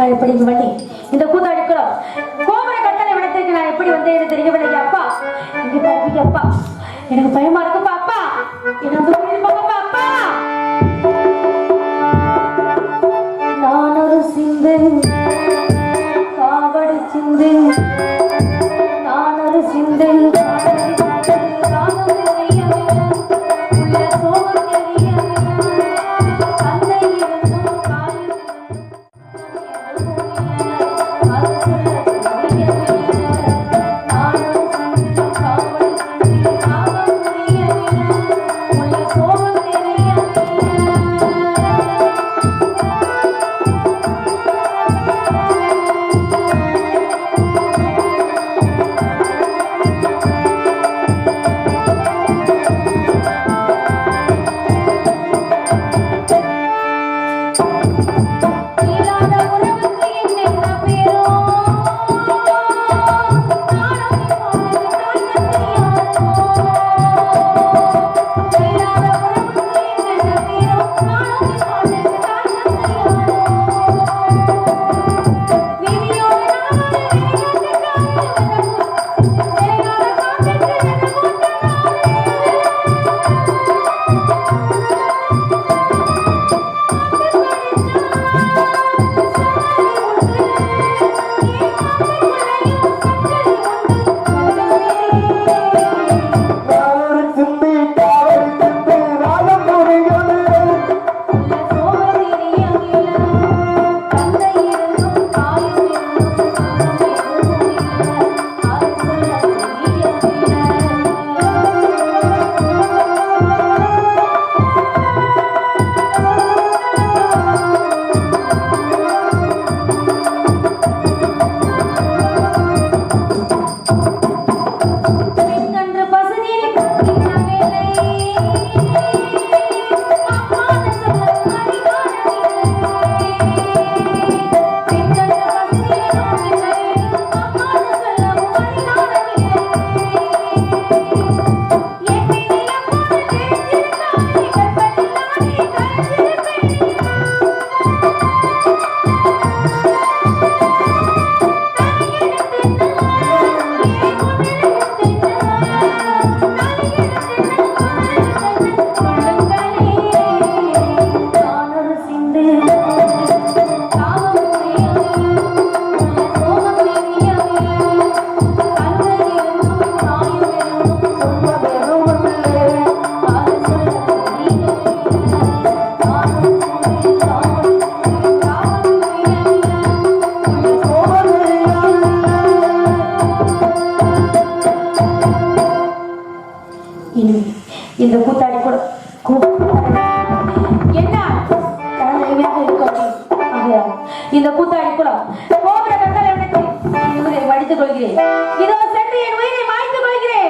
நான் எப்படி இங்கு வந்தேன்? இந்த கூத்தாடி குளம் கோபுர கட்டளை விடத்திற்கு நான் எப்படி வந்தேன் என்று தெரியவில்லை அப்பா. இங்க பாருங்க அப்பா, எனக்கு பயமா இருக்குப்பா அப்பா. எனக்கு போங்கப்பா அப்பா. நான் ஒரு சிந்து காவடி சிந்து, நான் ஒரு சிந்து இந்த கூத்தாடி கூட என்ன இந்த கூத்தாடி கூட கோபுர கட்டளை விடுத்து வடித்துக் கொள்கிறேன். இதோ சென்று என் உயிரை மாய்த்துக் கொள்கிறேன்.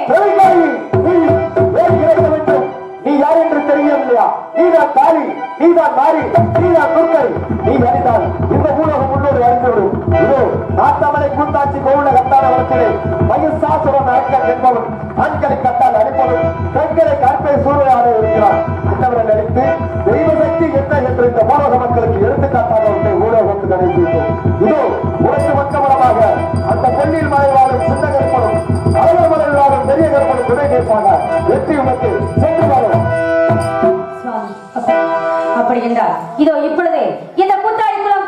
நீ யார் என்று தெரியவில்லையா? நீதான் காளி, நீதான் மாறி, நீதான் துர்க்கை. நீ அறிந்தால் இந்த ஊடகம் முன்னோடு அறிந்துவிடும். இதோ நாட்டமலை கூத்தாட்சி கோவில கட்டான வளர்க்கிறே மகிஷாசுரன் அரக்கன் என்பவன் ஆண்களை கட்டால் அடிப்பவன் பெண்களை கற்பை சூழ்நிலையாக இருக்கிறான். அன்னவரை நடித்து தெய்வ சக்தி என்ன என்று இந்த ஊடக மக்களுக்கு எடுத்துக்காட்டாக உன்னை ஊடகத்துக்கு அனுப்பிவிட்டோம். இதோ உனக்கு மற்றவரமாக அந்த பொன்னில் மலை வாழும் சின்ன கற்பனும் அழகர் மலையில் வாழும் பெரிய கற்பனும் துணை நிற்பாங்க. வெற்றி உனக்கு சென்று வாழும். அப்படி என்றால் இதோ இப்பொழுதே இந்த கூத்தாடி குலம்